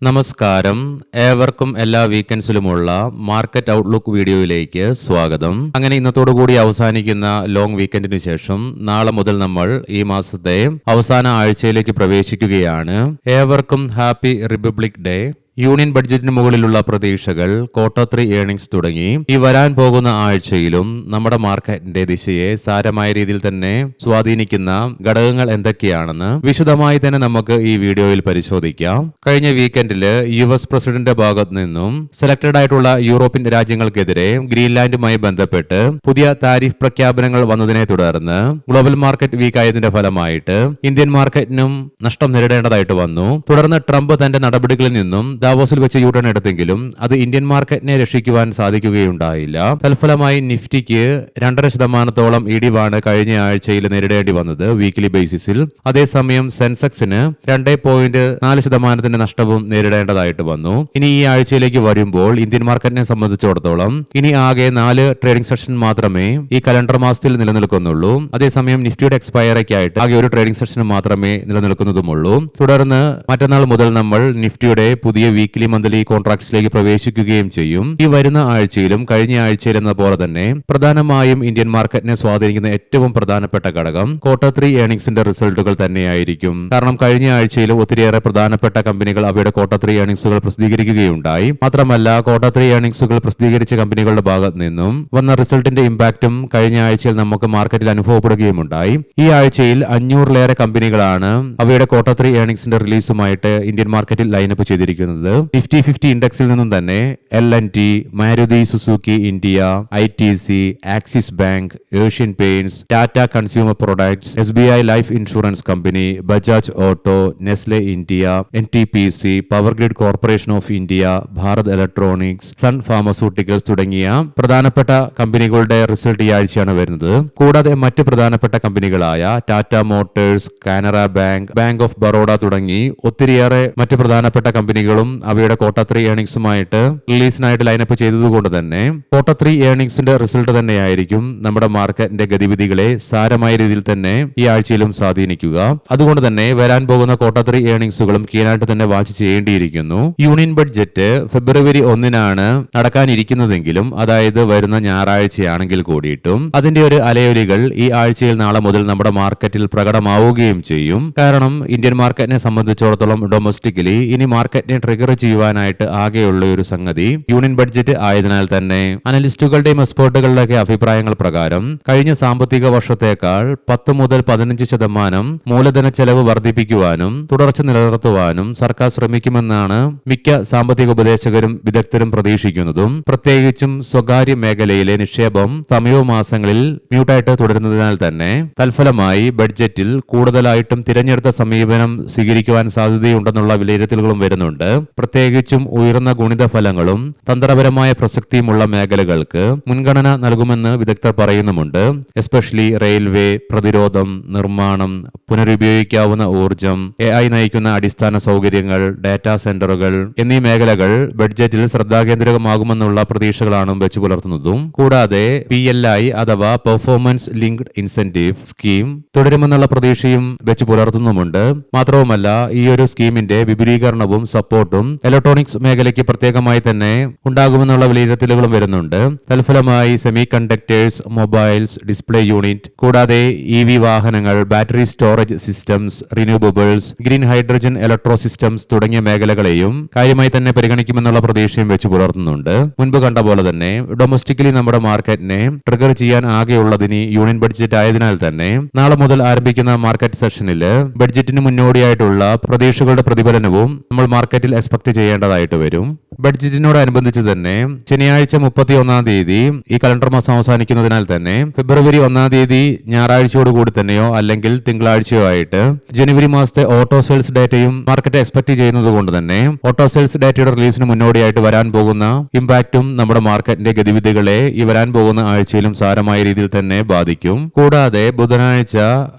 നമസ്കാരം, ഏവർക്കും എല്ലാ വീക്കെൻഡ്സിലുമുള്ള മാർക്കറ്റ് ഔട്ട്ലുക്ക് വീഡിയോയിലേക്ക് സ്വാഗതം. അങ്ങനെ ഇന്നത്തോടുകൂടി അവസാനിക്കുന്ന ലോങ് വീക്കെൻഡിന് ശേഷം നാളെ മുതൽ നമ്മൾ ഈ മാസത്തെ അവസാന ആഴ്ചയിലേക്ക് പ്രവേശിക്കുകയാണ്. ഏവർക്കും ഹാപ്പി റിപ്പബ്ലിക് ഡേ. യൂണിയൻ ബഡ്ജറ്റിന് മുകളിലുള്ള പ്രതീക്ഷകൾ, ക്വാർട്ടർ 3 ഏർണിംഗ്സ് തുടങ്ങി ഈ വരാൻ പോകുന്ന ആഴ്ചയിലും നമ്മുടെ മാർക്കറ്റിന്റെ ദിശയെ സാരമായ രീതിയിൽ തന്നെ സ്വാധീനിക്കുന്ന ഘടകങ്ങൾ എന്തൊക്കെയാണെന്ന് വിശദമായി തന്നെ നമുക്ക് ഈ വീഡിയോയിൽ പരിശോധിക്കാം. കഴിഞ്ഞ വീക്കെൻഡില് US പ്രസിഡന്റിന്റെ ഭാഗത്തു നിന്നും സെലക്ടഡ് ആയിട്ടുള്ള യൂറോപ്യൻ രാജ്യങ്ങൾക്കെതിരെ ഗ്രീൻലാൻഡുമായി ബന്ധപ്പെട്ട് പുതിയ താരിഫ് പ്രഖ്യാപനങ്ങൾ വന്നതിനെ തുടർന്ന് ഗ്ലോബൽ മാർക്കറ്റ് വീക്ക് ആയതിന്റെ ഫലമായിട്ട് ഇന്ത്യൻ മാർക്കറ്റിനും നഷ്ടം നേരിടേണ്ടതായിട്ട് വന്നു. തുടർന്ന് ട്രംപ് തന്റെ നടപടികളിൽ നിന്നും ദാവോസിൽ വെച്ച് യൂട്ടേൺ എടുത്തെങ്കിലും അത് ഇന്ത്യൻ മാർക്കറ്റിനെ രക്ഷിക്കുവാൻ സാധിക്കുകയുണ്ടായില്ല. തൽഫലമായി നിഫ്റ്റിക്ക് 2.5% ഇടിവാണ് കഴിഞ്ഞ ആഴ്ചയിൽ നേരിടേണ്ടി വന്നത് വീക്കിലി ബേസിസിൽ. അതേസമയം സെൻസെക്സിന് 2.4% നഷ്ടവും നേരിടേണ്ടതായിട്ട് വന്നു. ഇനി ഈ ആഴ്ചയിലേക്ക് വരുമ്പോൾ ഇന്ത്യൻ മാർക്കറ്റിനെ സംബന്ധിച്ചിടത്തോളം ഇനി ആകെ 4 ട്രേഡിംഗ് സെഷൻ മാത്രമേ ഈ കലണ്ടർ മാസത്തിൽ നിലനിൽക്കുന്നുള്ളൂ. അതേസമയം നിഫ്റ്റിയുടെ എക്സ്പയറയ്ക്കായിട്ട് ആകെ ഒരു ട്രേഡിംഗ് സെഷൻ മാത്രമേ നിലനിൽക്കുന്നതുമുള്ളൂ. തുടർന്ന് മറ്റന്നാൾ മുതൽ നമ്മൾ നിഫ്റ്റിയുടെ പുതിയ വീക്കിലി മന്ത്ലി കോൺട്രാക്ട്സിലേക്ക് പ്രവേശിക്കുകയും ചെയ്യും. ഈ വരുന്ന ആഴ്ചയിലും കഴിഞ്ഞ ആഴ്ചയിൽ എന്ന പോലെ തന്നെ പ്രധാനമായും ഇന്ത്യൻ മാർക്കറ്റിനെ സ്വാധീനിക്കുന്ന ഏറ്റവും പ്രധാനപ്പെട്ട ഘടകം ക്വാർട്ടർ 3 ഏർണിംഗ്സിന്റെ റിസൾട്ടുകൾ തന്നെയായിരിക്കും. കാരണം കഴിഞ്ഞ ആഴ്ചയിൽ ഒത്തിരിയേറെ പ്രധാനപ്പെട്ട കമ്പനികൾ അവയുടെ ക്വാർട്ടർ 3 ഏർണിംഗ്സുകൾ പ്രസിദ്ധീകരിക്കുകയുണ്ടായി. മാത്രമല്ല ക്വാർട്ടർ 3 ഏർണിംഗ്സുകൾ പ്രസിദ്ധീകരിച്ച കമ്പനികളുടെ ഭാഗത്ത് നിന്നും വന്ന റിസൾട്ടിന്റെ ഇമ്പാക്റ്റും കഴിഞ്ഞ ആഴ്ചയിൽ നമുക്ക് മാർക്കറ്റിൽ അനുഭവപ്പെടുകയുമുണ്ടായി. ഈ ആഴ്ചയിൽ 500-ലേറെ കമ്പനികളാണ് അവയുടെ ക്വാർട്ടർ 3 ഏർണിംഗ്സിന്റെ റിലീസുമായിട്ട് ഇന്ത്യൻ മാർക്കറ്റിൽ ലൈനപ്പ് ചെയ്തിരിക്കുന്നത്. നിഫ്റ്റി 50 ഇൻഡെക്സിൽ നിന്നും തന്നെ L&T, Maruti Suzuki India, ITC, Axis Bank, Asian Paints, Tata Consumer Products, SBI Life Insurance Company, Bajaj Auto, Nestle India, NTPC, Power Grid Corporation of India, Bharat Electronics, Sun Pharmaceuticals തുടങ്ങിയ പ്രധാനപ്പെട്ട കമ്പനികളുടെ റിസൾട്ട് ഈ ആഴ്ചയാണ് വരുന്നത്. കൂടാതെ മറ്റ് പ്രധാനപ്പെട്ട കമ്പനികളായ Tata Motors, Canara Bank, Bank of Baroda തുടങ്ങി ഒത്തിരിയേറെ മറ്റ് പ്രധാനപ്പെട്ട കമ്പനികളും അവയുടെ ക്വാർട്ടർ 3 ഏർണിംഗ്സുമായിട്ട് റിലീസിനായിട്ട് ലൈനപ്പ് ചെയ്തതുകൊണ്ട് തന്നെ ക്വാർട്ടർ 3 ഏർണിംഗ്സിന്റെ റിസൾട്ട് തന്നെയായിരിക്കും നമ്മുടെ മാർക്കറ്റിന്റെ ഗതിവിധികളെ സാരമായ രീതിയിൽ തന്നെ ഈ ആഴ്ചയിലും സ്വാധീനിക്കുക. അതുകൊണ്ട് തന്നെ വരാൻ പോകുന്ന ക്വാർട്ടർ 3 ഏർണിംഗ്സുകളും കീഴായിട്ട് തന്നെ വാച്ച് ചെയ്യേണ്ടിയിരിക്കുന്നു. യൂണിയൻ ബഡ്ജറ്റ് ഫെബ്രുവരി 1-നാണ് നടക്കാനിരിക്കുന്നതെങ്കിലും, അതായത് വരുന്ന ഞായറാഴ്ചയാണെങ്കിൽ കൂടിയിട്ടും അതിന്റെ ഒരു അലയൊലികൾ ഈ ആഴ്ചയിൽ നാളെ മുതൽ നമ്മുടെ മാർക്കറ്റിൽ പ്രകടമാവുകയും ചെയ്യും. കാരണം ഇന്ത്യൻ മാർക്കറ്റിനെ സംബന്ധിച്ചിടത്തോളം ഡൊമസ്റ്റിക്കലി ഇനി മാർക്കറ്റിനെ ട്രിഗർ ചെയ്യുവാനായിട്ട് ആകെയുള്ള ഒരു സംഗതി യൂണിയൻ ബഡ്ജറ്റ് ആയതിനാൽ തന്നെ അനലിസ്റ്റുകളുടെയും എക്സ്പേർട്ടുകളുടെയൊക്കെ അഭിപ്രായങ്ങൾ പ്രകാരം കഴിഞ്ഞ സാമ്പത്തിക വർഷത്തേക്കാൾ 10 മുതൽ 15% മൂലധന ചെലവ് വർദ്ധിപ്പിക്കുവാനും തുടർച്ച നിലനിർത്തുവാനും സർക്കാർ ശ്രമിക്കുമെന്നാണ് മിക്ക സാമ്പത്തിക ഉപദേശകരും വിദഗ്ധരും പ്രതീക്ഷിക്കുന്നതും. പ്രത്യേകിച്ചും സ്വകാര്യ മേഖലയിലെ നിക്ഷേപം സമയമാസങ്ങളിൽ മ്യൂട്ടായിട്ട് തുടരുന്നതിനാൽ തന്നെ തൽഫലമായി ബഡ്ജറ്റിൽ കൂടുതലായിട്ടും തിരഞ്ഞെടുത്ത സമീപനം സ്വീകരിക്കുവാൻ സാധ്യതയുണ്ടെന്നുള്ള വിലയിരുത്തലുകളും വരുന്നുണ്ട്. പ്രത്യേകിച്ചും ഉയർന്ന ഗുണിത ഫലങ്ങളും തന്ത്രപരമായ പ്രസക്തിയുമുള്ള മേഖലകൾക്ക് മുൻഗണന നൽകുമെന്ന് വിദഗ്ധർ പറയുന്നുമുണ്ട്. എസ്പെഷ്യലി റെയിൽവേ, പ്രതിരോധം, നിർമ്മാണം, പുനരുപയോഗിക്കാവുന്ന ഊർജം, AI നയിക്കുന്ന അടിസ്ഥാന സൗകര്യങ്ങൾ, ഡാറ്റാ സെന്ററുകൾ എന്നീ മേഖലകൾ ബഡ്ജറ്റിൽ ശ്രദ്ധാകേന്ദ്രമാകുമെന്നുള്ള പ്രതീക്ഷകളാണ് വെച്ചു പുലർത്തുന്നതും. കൂടാതെ PLI അഥവാ പെർഫോമൻസ് ലിങ്ക്ഡ് ഇൻസെന്റീവ് സ്കീം തുടരുമെന്നുള്ള പ്രതീക്ഷയും വെച്ചു പുലർത്തുന്നുമുണ്ട്. മാത്രവുമല്ല ഈ ഒരു സ്കീമിന്റെ വിപുലീകരണവും സപ്പോർട്ടും ഇലക്ട്രോണിക്സ് മേഖലയ്ക്ക് പ്രത്യേകമായി തന്നെ ഉണ്ടാകുമെന്നുള്ള വിലയിരുത്തലുകളും വരുന്നുണ്ട്. തൽഫലമായി semi conductors, mobiles, display unit, കൂടാതെ EV വാഹനങ്ങൾ, battery storage systems, renewables, green hydrogen electro systems തുടങ്ങിയ മേഖലകളെയും കാര്യമായി തന്നെ പരിഗണിക്കുമെന്നുള്ള പ്രതീക്ഷയും വെച്ച് പുലർത്തുന്നുണ്ട്. മുൻപ് കണ്ട പോലെ തന്നെ ഡൊമസ്റ്റിക്കലി നമ്മുടെ മാർക്കറ്റിനെ ട്രിഗർ ചെയ്യാൻ ആകെയുള്ളതിന് യൂണിയൻ ബഡ്ജറ്റ് ആയതിനാൽ തന്നെ നാളെ മുതൽ ആരംഭിക്കുന്ന മാർക്കറ്റ് സെഷനിൽ ബഡ്ജറ്റിന് മുന്നോടിയായിട്ടുള്ള പ്രതീക്ഷകളുടെ പ്രതിഫലനവും നമ്മൾ മാർക്കറ്റിൽ എക്സ്പെക്ട് ചെയ്യേണ്ടതായിട്ട് വരും. ബഡ്ജറ്റിനോടനുബന്ധിച്ച് തന്നെ ശനിയാഴ്ച 31-ാം തീയതി ഈ കലണ്ടർ മാസം അവസാനിക്കുന്നതിനാൽ തന്നെ ഫെബ്രുവരി 1-ാം തീയതി ഞായറാഴ്ചയോടുകൂടി തന്നെയോ അല്ലെങ്കിൽ തിങ്കളാഴ്ചയോ ആയിട്ട് ജനുവരി മാസത്തെ ഓട്ടോ സെയിൽസ് ഡേറ്റയും മാർക്കറ്റ് എക്സ്പെക്ട് ചെയ്യുന്നത് കൊണ്ട് തന്നെ ഓട്ടോ സെയിൽസ് ഡേറ്റയുടെ റിലീസിന് മുന്നോടിയായിട്ട് വരാൻ പോകുന്ന ഇമ്പാക്റ്റും നമ്മുടെ മാർക്കറ്റിന്റെ ഗതിവിധികളെ ഈ വരാൻ പോകുന്ന ആഴ്ചയിലും സാരമായ രീതിയിൽ തന്നെ ബാധിക്കും. കൂടാതെ ബുധനാഴ്ച,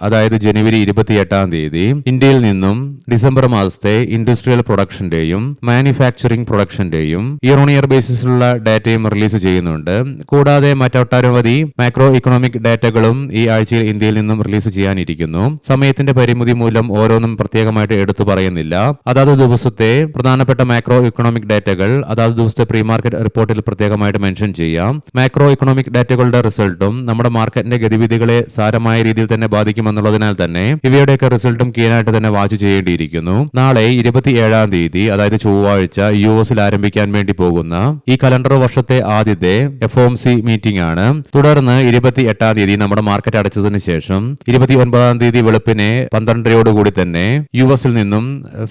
അതായത് ജനുവരി 28-ാം തീയതി ഇന്ത്യയിൽ നിന്നും ഡിസംബർ മാസത്തെ ഇൻഡസ്ട്രിയൽ പ്രൊഡക്ഷന്റെയും പ്രൊഡക്ഷന്റെയും മാനുഫാക്ചറിംഗ് പ്രൊഡക്ഷന്റെയും ഇയർ ഓൺ ഇയർ ബേസിസിലുള്ള ഡാറ്റയും റിലീസ് ചെയ്യുന്നുണ്ട്. കൂടാതെ മറ്റൊട്ടനവധി മാക്രോ ഇക്കണോമിക് ഡാറ്റകളും ഈ ആഴ്ചയിൽ ഇന്ത്യയിൽ നിന്നും റിലീസ് ചെയ്യാനിരിക്കുന്നു. സമയത്തിന്റെ പരിമിതി മൂലം ഓരോന്നും പ്രത്യേകമായിട്ട് എടുത്തു പറയുന്നില്ല. അതാത് ദിവസത്തെ പ്രധാനപ്പെട്ട മാക്രോ ഇക്കണോമിക് ഡാറ്റകൾ അതാത് ദിവസത്തെ പ്രീ മാർക്കറ്റ് റിപ്പോർട്ടിൽ പ്രത്യേകമായിട്ട് മെൻഷൻ ചെയ്യാം. മാക്രോ ഇക്കണോമിക് ഡാറ്റകളുടെ റിസൾട്ടും നമ്മുടെ മാർക്കറ്റിന്റെ ഗതിവിധികളെ സാരമായ രീതിയിൽ തന്നെ ബാധിക്കുമെന്നുള്ളതിനാൽ തന്നെ ഇവയുടെയൊക്കെ റിസൾട്ടും കീഴായിട്ട് തന്നെ വാച്ച് ചെയ്യേണ്ടിയിരിക്കുന്നു. നാളെ 27-ാം തീയതി അതായത് ചൊവ്വാഴ്ച US ആരംഭിക്കാൻ വേണ്ടി പോകുന്ന ഈ കലണ്ടർ വർഷത്തെ ആദ്യത്തെ FOMC മീറ്റിംഗ് ആണ്. തുടർന്ന് 28-ാം തീയതി നമ്മുടെ മാർക്കറ്റ് അടച്ചതിന് ശേഷം 29-ാം തീയതി വെളുപ്പിനെ 12:00 തന്നെ US-ൽ നിന്നും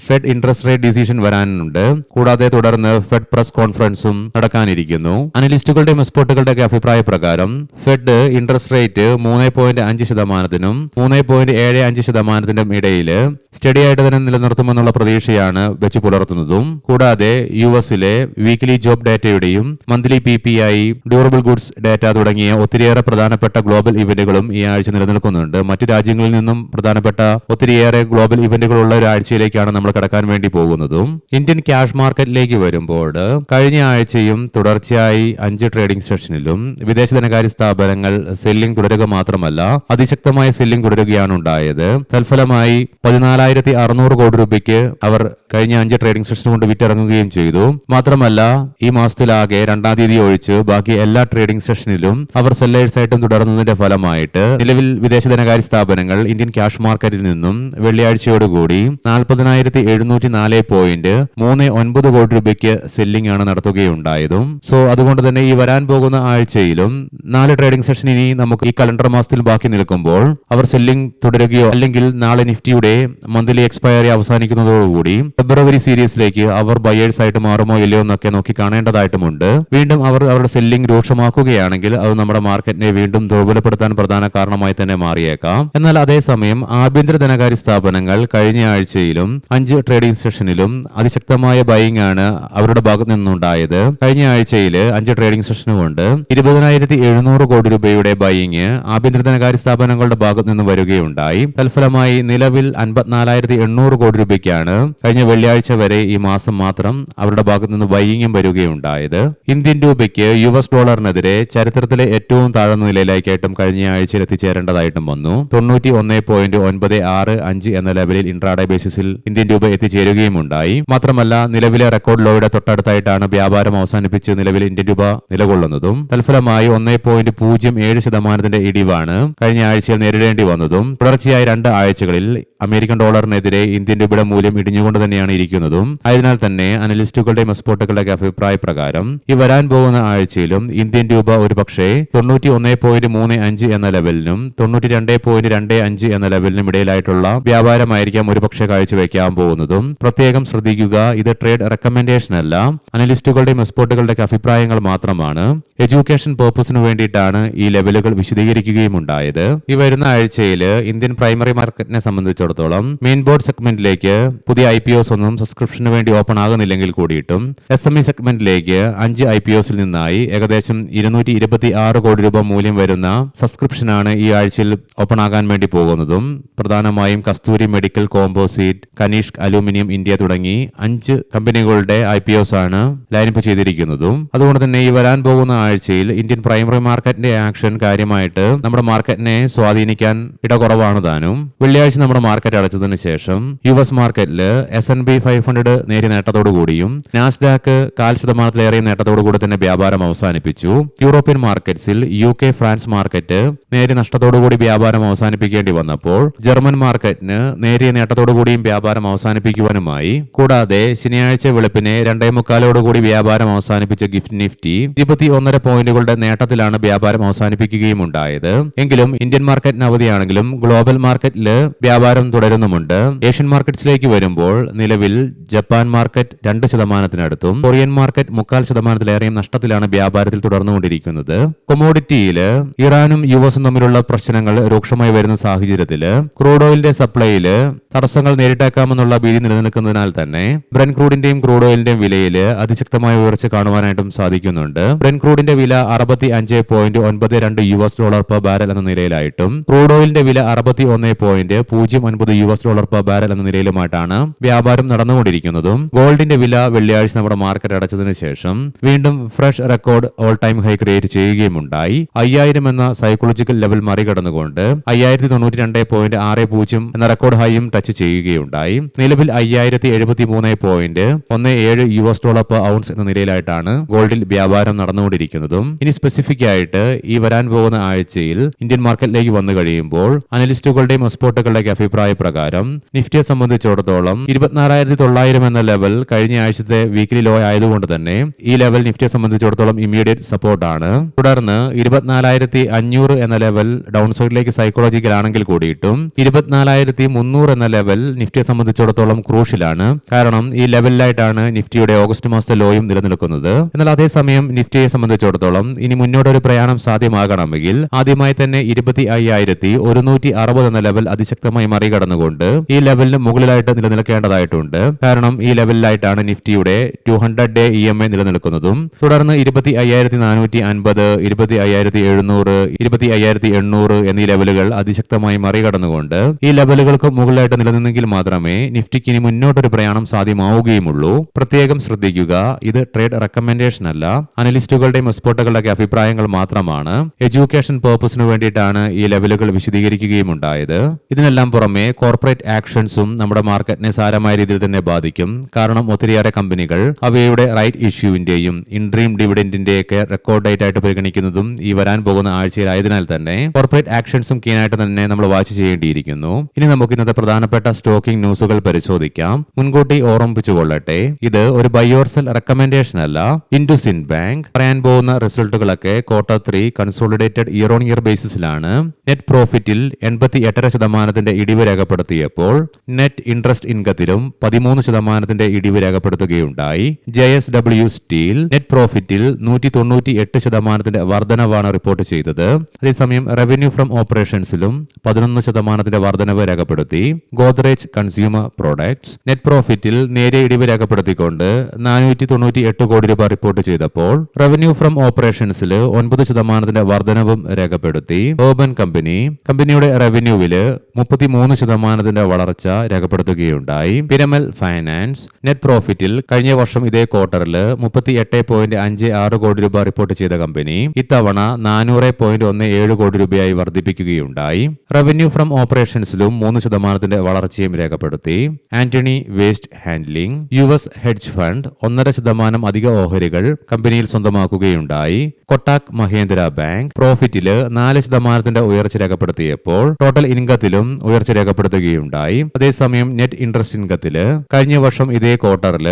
ഫെഡ് ഇൻട്രസ്റ്റ് റേറ്റ് ഡിസിഷൻ വരാനുണ്ട്. കൂടാതെ തുടർന്ന് ഫെഡ് പ്രസ് കോൺഫറൻസും നടക്കാനിരിക്കുന്നു. അനലിസ്റ്റുകളുടെയും എക്സ്പെർട്ടുകളുടെയൊക്കെ അഭിപ്രായ പ്രകാരം ഫെഡ് ഇൻട്രസ്റ്റ് റേറ്റ് 3.5%-നും 3.75%-നും ഇടയിൽ സ്റ്റഡി ആയിട്ട് തന്നെ നിലനിർത്തുമെന്നുള്ള പ്രതീക്ഷയാണ് വെച്ച് പുലർത്തുന്നതും. കൂടാതെ US-ലെ വീക്ക്ലി ജോബ് ഡാറ്റയുടെയും monthly PPI, durable goods data തുടങ്ങിയ ഒത്തിരിയേറെ പ്രധാനപ്പെട്ട ഗ്ലോബൽ ഇവന്റുകളും ഈ ആഴ്ച നിലനിൽക്കുന്നുണ്ട്. മറ്റു രാജ്യങ്ങളിൽ നിന്നും പ്രധാനപ്പെട്ട ഒത്തിരിയേറെ ഗ്ലോബൽ ഇവന്റുകളുള്ള ഒരു ആഴ്ചയിലേക്കാണ് നമ്മൾ കടക്കാൻ വേണ്ടി പോകുന്നതും. ഇന്ത്യൻ ക്യാഷ് മാർക്കറ്റിലേക്ക് വരുമ്പോൾ കഴിഞ്ഞ ആഴ്ചയും തുടർച്ചയായി 5 ട്രേഡിംഗ് സെഷനിലും വിദേശ ധനകാര്യ സ്ഥാപനങ്ങൾ സെല്ലിംഗ് തുടരുക മാത്രമല്ല അതിശക്തമായ സെല്ലിംഗ് തുടരുകയാണ് ഉണ്ടായത്. തൽഫലമായി 14,600 കോടി രൂപയ്ക്ക് അവർ കഴിഞ്ഞ 5 ട്രേഡിംഗ് സെഷൻ കൊണ്ട് വിറ്റിറങ്ങുകയും ചെയ്തു. മാത്രമല്ല ഈ മാസത്തിലാകെ 2-ാം തീയതി ഒഴിച്ച് ബാക്കി എല്ലാ ട്രേഡിംഗ് സെഷനിലും അവർ സെല്ലേഴ്സ് ആയിട്ടും തുടർന്നതിന്റെ ഫലമായിട്ട് നിലവിൽ വിദേശ ധനകാര്യ സ്ഥാപനങ്ങൾ ഇന്ത്യൻ ക്യാഷ് മാർക്കറ്റിൽ നിന്നും വെള്ളിയാഴ്ചയോടുകൂടി 40,704.39 കോടി രൂപയ്ക്ക് സെല്ലിംഗ് ആണ് നടത്തുകയുണ്ടായതും. സോ അതുകൊണ്ട് തന്നെ ഈ വരാൻ പോകുന്ന ആഴ്ചയിലും 4 ട്രേഡിംഗ് സെഷൻ ഇനി നമുക്ക് ഈ കലണ്ടർ മാസത്തിൽ ബാക്കി നിൽക്കുമ്പോൾ അവർ സെല്ലിംഗ് തുടരുകയോ അല്ലെങ്കിൽ നാളെ നിഫ്റ്റിയുടെ മന്ത്ലി എക്സ്പയറി അവസാനിക്കുന്നതോടുകൂടി ഫെബ്രുവരി സീരീസിലേക്ക് അവർ ബയേഴ്സ് ആയിട്ട് മാറുമോ ഇല്ലയോ എന്നൊക്കെ നോക്കി കാണേണ്ടതായിട്ടുമുണ്ട്. വീണ്ടും അവർ അവരുടെ സെല്ലിംഗ് രൂക്ഷമാക്കുകയാണെങ്കിൽ അത് നമ്മുടെ മാർക്കറ്റിനെ വീണ്ടും ദുർബലപ്പെടുത്താൻ പ്രധാന കാരണമായി തന്നെ മാറിയേക്കാം. എന്നാൽ അതേസമയം ആഭ്യന്തര ധനകാര്യ സ്ഥാപനങ്ങൾ കഴിഞ്ഞ ആഴ്ചയിലും 5 ട്രേഡിംഗ് സെഷനിലും അതിശക്തമായ ബൈയിങ് ആണ് അവരുടെ ഭാഗത്ത് നിന്നുണ്ടായത്. കഴിഞ്ഞ ആഴ്ചയിൽ 5 ട്രേഡിംഗ് സെഷൻ കൊണ്ട് 20,700 കോടി രൂപയുടെ ബൈയിങ് ആഭ്യന്തര ധനകാര്യ സ്ഥാപനങ്ങളുടെ ഭാഗത്ത് നിന്ന് വരികയുണ്ടായി. തൽഫലമായി നിലവിൽ 54,800 കോടി രൂപയ്ക്കാണ് കഴിഞ്ഞ വെള്ളിയാഴ്ച വരെ ഈ മാസം മാത്രം അവരുടെ ഭാഗത്ത് നിന്ന് ബൈയിങ്ങും വരികയുണ്ടായത്. ഇന്ത്യൻ രൂപയ്ക്ക് US ഡോളറിനെതിരെ ചരിത്രത്തിലെ ഏറ്റവും താഴ്ന്ന നിലയിലേക്കായിട്ടും കഴിഞ്ഞ ആഴ്ചയിൽ എത്തിച്ചേരേണ്ടതായിട്ടും വന്നു. 91.965 എന്ന ലെവലിൽ ഇൻട്രാഡേ ബേസിസിൽ ഇന്ത്യൻ രൂപ എത്തിച്ചേരുകയും ഉണ്ടായി. മാത്രമല്ല നിലവിലെ റെക്കോർഡ് ലോയുടെ തൊട്ടടുത്തായിട്ടാണ് വ്യാപാരം അവസാനിപ്പിച്ച് നിലവിൽ ഇന്ത്യൻ രൂപ നിലകൊള്ളുന്നതും. തൽഫലമായി 1.07% ഇടിവാണ് കഴിഞ്ഞ ആഴ്ചയിൽ നേരിടേണ്ടി വന്നതും. തുടർച്ചയായി 2 ആഴ്ചകളിൽ അമേരിക്കൻ ഡോളറിനെതിരെ ഇന്ത്യൻ രൂപയുടെ മൂല്യം ഇടിഞ്ഞുകൊണ്ട് തന്നെയാണ് ഇരിക്കുന്നതും. അതിനാൽ തന്നെ അനലിസ്റ്റുകളുടെയും എക്സ്പെർട്ടുകളുടെയും അഭിപ്രായ പ്രകാരം ഈ വരാൻ പോകുന്ന ആഴ്ചയിലും ഇന്ത്യൻ രൂപ ഒരുപക്ഷെ 91.35 എന്ന ലെവലിനും 92.25 എന്ന ലെവലിനും ഇടയിലായിട്ടുള്ള വ്യാപാരമായിരിക്കാം ഒരുപക്ഷെ കാഴ്ചവെക്കാൻ പോകുന്നതും. പ്രത്യേകം ശ്രദ്ധിക്കുക, ഇത് ട്രേഡ് റെക്കമെൻഡേഷൻ അല്ല, അനലിസ്റ്റുകളുടെയും എക്സ്പെർട്ടുകളുടെയും അഭിപ്രായങ്ങൾ മാത്രമാണ്. എഡ്യൂക്കേഷൻ പർപ്പസിന് വേണ്ടിയിട്ടാണ് ഈ ലെവലുകൾ വിശദീകരിക്കുകയും ഉണ്ടായത്. ഈ വരുന്ന ആഴ്ചയിൽ ഇന്ത്യൻ പ്രൈമറി മാർക്കറ്റിനെ സംബന്ധിച്ചിടത്തോളം മെയിൻ ബോർഡ് സെഗ്മെന്റിലേക്ക് പുതിയ IPOs ഒന്നും സബ്സ്ക്രിപ്ഷന് വേണ്ടി ഓപ്പൺ ആകുന്നില്ലെങ്കിൽ കൂടിയിട്ടും SME സെഗ്മെന്റിലേക്ക് 5 IPOസിൽ നിന്നായി ഏകദേശം 226 കോടി രൂപ മൂല്യം വരുന്ന സബ്സ്ക്രിപ്ഷനാണ് ഈ ആഴ്ചയിൽ ഓപ്പൺ ആകാൻ വേണ്ടി പോകുന്നതും. പ്രധാനമായും Kasturi medical composite, Kanishk aluminium India തുടങ്ങി 5 കമ്പനികളുടെ IPOs ആണ് ലൈനപ്പ് ചെയ്തിരിക്കുന്നതും. അതുകൊണ്ട് തന്നെ ഈ വരാൻ പോകുന്ന ആഴ്ചയിൽ ഇന്ത്യൻ പ്രൈമറി മാർക്കറ്റിന്റെ ആക്ഷൻ കാര്യമായിട്ട് നമ്മുടെ മാർക്കറ്റിനെ സ്വാധീനിക്കാൻ ഇടകുറവാണ് താനും. വെള്ളിയാഴ്ച നമ്മുടെ മാർക്കറ്റ് അടച്ചതിന് ശേഷം US മാർക്കറ്റിൽ S&P 500 നേരിയ നേട്ടത്തോടുകൂടിയും നാസ്ഡാക്ക് 0.5% നേട്ടത്തോടുകൂടി തന്നെ വ്യാപാരം അവസാനിപ്പിച്ചു. യൂറോപ്യൻ മാർക്കറ്റ്സിൽ UK, ഫ്രാൻസ് മാർക്കറ്റ് നേരിയ നഷ്ടത്തോടുകൂടി വ്യാപാരം അവസാനിപ്പിക്കേണ്ടി വന്നപ്പോൾ ജർമ്മൻ മാർക്കറ്റിന് നേരിയ നേട്ടത്തോടുകൂടിയും വ്യാപാരം അവസാനിപ്പിക്കുവാനുമായി. കൂടാതെ ശനിയാഴ്ച വെളുപ്പിനെ 2.25 വ്യാപാരം അവസാനിപ്പിച്ച ഗിഫ്റ്റ് നിഫ്റ്റി 21.5 പോയിന്റുകളുടെ നേട്ടത്തിലാണ് വ്യാപാരം അവസാനിപ്പിക്കുകയും ഉണ്ടായത്. എങ്കിലും ഇന്ത്യൻ മാർക്കറ്റിന് അവധിയാണെങ്കിലും ഗ്ലോബൽ മാർക്കറ്റിൽ വ്യാപാരം തുടരുന്നുമുണ്ട്. ഏഷ്യൻ മാർക്കറ്റ്സിലേക്ക് വരുമ്പോൾ നിലവിൽ ജപ്പാൻ മാർക്കറ്റ് 2%-അടുത്തും കൊറിയൻ മാർക്കറ്റ് 0.25%-ലേറെയും നഷ്ടത്തിലാണ് വ്യാപാരത്തിൽ തുടർന്നുകൊണ്ടിരിക്കുന്നത്. കൊമോഡിറ്റിയിൽ ഇറാനും US തമ്മിലുള്ള പ്രശ്നങ്ങൾ രൂക്ഷമായി വരുന്ന സാഹചര്യത്തിൽ ക്രൂഡ് ഓയിലിന്റെ സപ്ലൈയിൽ തടസ്സങ്ങൾ നേരിട്ടേക്കാമെന്നുള്ള ഭീതി നിലനിൽക്കുന്നതിനാൽ തന്നെ ബ്രെന്റ് ക്രൂഡിന്റെയും ക്രൂഡ് ഓയിലിന്റെയും വിലയിൽ അതിശക്തമായ ഉയർച്ച കാണുവാനായിട്ടും സാധിക്കുന്നുണ്ട്. ബ്രെന്റ് ക്രൂഡിന്റെ വില $65.92 per ബാരൽ എന്ന നിലയിലായിട്ടും ക്രൂഡ് ഓയിലിന്റെ വില $61.09 per ബാരൽ എന്ന നിലയിലുമായിട്ടാണ് വ്യാപാരം നടന്നുകൊണ്ടിരിക്കുന്നതും. ഗോൾഡിന്റെ വില വെള്ളിയാഴ്ച നമ്മുടെ മാർക്കറ്റ് അടച്ചതിന് ശേഷം വീണ്ടും fresh record all time high create ചെയ്യുകയുമുണ്ടായി. 5000 എന്ന സൈക്കോളജിക്കൽ ലെവൽ മറികടന്നുകൊണ്ട് 5092.60 എന്ന റെക്കോർഡ് ഹൈയും ടച്ച് ചെയ്യുകയുണ്ടായി. നിലവിൽ $5073.17 per ഔൺസ് എന്ന നിലയിലായിട്ടാണ് ഗോൾഡിൽ വ്യാപാരം നടന്നുകൊണ്ടിരിക്കുന്നതും. ഇനി സ്പെസിഫിക് ആയിട്ട് ഈ വരാൻ പോകുന്ന ആഴ്ചയിൽ ഇന്ത്യൻ മാർക്കറ്റിലേക്ക് വന്നു കഴിയുമ്പോൾ അനലിസ്റ്റുകളുടെയും എക്സ്പോർട്ടുകളുടെയും അഭിപ്രായ പ്രകാരം നിഫ്റ്റിയെ സംബന്ധിച്ചിടത്തോളം 24,900 എന്ന ലെവൽ കഴിഞ്ഞ ആഴ്ചത്തെ വീക്കിലി ലോ ആയതുകൊണ്ട് തന്നെ ഈ ലെവൽ നിഫ്റ്റിയെ സംബന്ധിച്ചിടത്തോളം ഇമ്മീഡിയറ്റ് സപ്പോർട്ടാണ്. തുടർന്ന് 24,500 എന്ന ലെവൽ ഡൗൺ സൈഡിലേക്ക് സൈക്കോളജിക്കൽ ആണെങ്കിൽ കൂടിയിട്ടും 24,300 എന്ന ലെവൽ നിഫ്റ്റിയെ സംബന്ധിച്ചിടത്തോളം ക്രൂഷ്യലാണ്. കാരണം ഈ ലെവലിലായിട്ടാണ് നിഫ്റ്റിയുടെ ഓഗസ്റ്റ് മാസത്തെ ലോയും നിലനിൽക്കുന്നത്. എന്നാൽ അതേസമയം നിഫ്റ്റിയെ സംബന്ധിച്ചിടത്തോളം ഇനി മുന്നോട്ടൊരു പ്രയാണം സാധ്യമാകണമെങ്കിൽ ആദ്യമായി തന്നെ 25,160 എന്ന ലെവൽ അതിശക്തമായി മറികടന്നുകൊണ്ട് ഈ ലെവലിന് മുകളിലായിട്ട് നിലനിൽക്കേണ്ടതായിട്ടുണ്ട്. കാരണം ഈ ലെവലിലായിട്ടാണ് നിഫ്റ്റിയുടെ 200 ഡേ EMA നിലനിൽക്കുന്നതും. തുടർന്ന് 25,450, 25,700, 25,800 എന്നീ ലെവലുകൾ അതിശക്തമായി മറികടന്നുകൊണ്ട് ഈ ലെവലുകൾക്ക് മുകളിലായിട്ട് നിലനിന്നെങ്കിൽ മാത്രമേ നിഫ്റ്റിക്ക് ഇനി മുന്നോട്ടൊരു പ്രയാണം സാധ്യമാവുകയുമുള്ളൂ. പ്രത്യേകം ശ്രദ്ധിക്കുക, ഇത് ട്രേഡ് റെക്കമെൻഡേഷൻ അല്ല, അനലിസ്റ്റുകളുടെയും എക്സ്പെർട്ടുകളുടെ അഭിപ്രായങ്ങൾ മാത്രമാണ്. എഡ്യൂക്കേഷൻ പർപ്പസിന് വേണ്ടിയിട്ടാണ് ഈ ലെവലുകൾ വിശദീകരിക്കുകയും ഉണ്ടായത്. ഇതിനെല്ലാം പുറമെ കോർപ്പറേറ്റ് ആക്ഷൻസും നമ്മുടെ മാർക്കറ്റിനെ സാരമായ രീതിയിൽ തന്നെ ബാധിക്കും. കാരണം ഒത്തിരിയേറെ കമ്പനികൾ അവയുടെ റൈറ്റ് ഇഷ്യൂവിന്റെയും ഇൻട്രീം ഡിവിഡന്റിന്റെയൊക്കെ റെക്കോർഡ് ഡേറ്റ് ആയിട്ട് പരിഗണിക്കുന്നതും ഈ വരാൻ പോകുന്ന ആഴ്ചയിലായതിനാൽ തന്നെ കോർപ്പറേറ്റ് ആക്ഷൻസും കീനായിട്ട് തന്നെ നമ്മൾ വാച്ച് ചെയ്യേണ്ടിയിരിക്കുന്നു. ഇനി നമുക്ക് ഇന്നത്തെ പ്രധാനപ്പെട്ട സ്റ്റോക്കിംഗ് ന്യൂസുകൾ പരിശോധിക്കാം. മുൻകൂട്ടി ഓർമ്മിപ്പിച്ചുകൊള്ളട്ടെ, ഇത് ഒരു ബൈ ഓർ സെൽ റെക്കമെൻഡേഷൻ അല്ല. ഇൻഡുസിൻ ബാങ്ക് പറയാൻ പോകുന്ന റിസൾട്ടുകളൊക്കെ Q3 consolidated year on year ബേസിസിലാണ്. നെറ്റ് പ്രോഫിറ്റിൽ 88% ഇടിവ് രേഖപ്പെടുത്തിയപ്പോൾ നെറ്റ് ഇൻട്രസ്റ്റ് ഇൻകത്തിലും 13% ഇടിവ് രേഖപ്പെടുത്തുകയുണ്ടായി. JSW സ്റ്റീൽ നെറ്റ് പ്രോഫിറ്റിൽ 198% വർധനവാണ് റിപ്പോർട്ട് ചെയ്തത്. അതേസമയം റവന്യൂ ഫ്രം ഓപ്പറേഷൻസിലും 11% വർധനവ് രേഖപ്പെടുത്തി. ഗോദ്രേജ് കൺസ്യൂമർ പ്രോഡക്ട്സ് നെറ്റ് പ്രോഫിറ്റിൽ നേരിയ ഇടിവ് രേഖപ്പെടുത്തിക്കൊണ്ട് 498 കോടി രൂപ റിപ്പോർട്ട് ചെയ്തപ്പോൾ റവന്യൂ ഫ്രം ഓപ്പറേഷൻസിൽ 9% വർധനവും രേഖപ്പെടുത്തി. ഓർബൻ കമ്പനിയുടെ റവന്യൂവില് 33% വളർച്ച രേഖപ്പെടുത്തുകയുണ്ടായി. പിരമൽ ഫൈനാൻസ് നെറ്റ് പ്രോഫിറ്റിൽ കഴിഞ്ഞ വർഷം ഇതേ ക്വാർട്ടറിൽ 38.56 കോടി രൂപ റിപ്പോർട്ട് ചെയ്ത കമ്പനി ഇത്തവണ 400.17 കോടി രൂപയായി വർദ്ധിപ്പിക്കുകയുണ്ടായി. റവന്യൂ ഫ്രം ഓപ്പറേഷൻസിലും 3% വളർച്ചയും രേഖപ്പെടുത്തി. Antony waste handling US hedge fund 1.5% അധിക ഓഹരികൾ കമ്പനിയിൽ സ്വന്തമാക്കുകയുണ്ടായി. കൊട്ടാക് മഹേന്ദ്ര ബാങ്ക് പ്രോഫിറ്റില് 4% ഉയർച്ച രേഖപ്പെടുത്തിയപ്പോൾ ടോട്ടൽ ഇൻകത്തിലും ഉയർച്ച രേഖപ്പെടുത്തുകയുണ്ടായി. അതേസമയം നെറ്റ് ഇൻട്രസ്റ്റ് ഇൻകത്തില് കഴിഞ്ഞ വർഷം ഇതേ ക്വാർട്ടറിൽ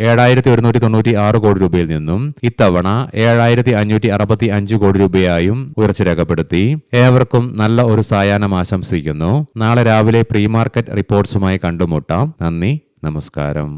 7,196 കോടി രൂപയിൽ നിന്നും ഇത്തവണ 7,565 കോടി രൂപയായും ഉയർച്ച രേഖപ്പെടുത്തി. ഏവർക്കും നല്ല ഒരു സായാഹ്നം ആശംസിക്കുന്നു. നാളെ രാവിലെ പ്രീ മാർക്കറ്റ് റിപ്പോർട്ട്സുമായി കണ്ടുമുട്ടാം. നന്ദി, നമസ്കാരം.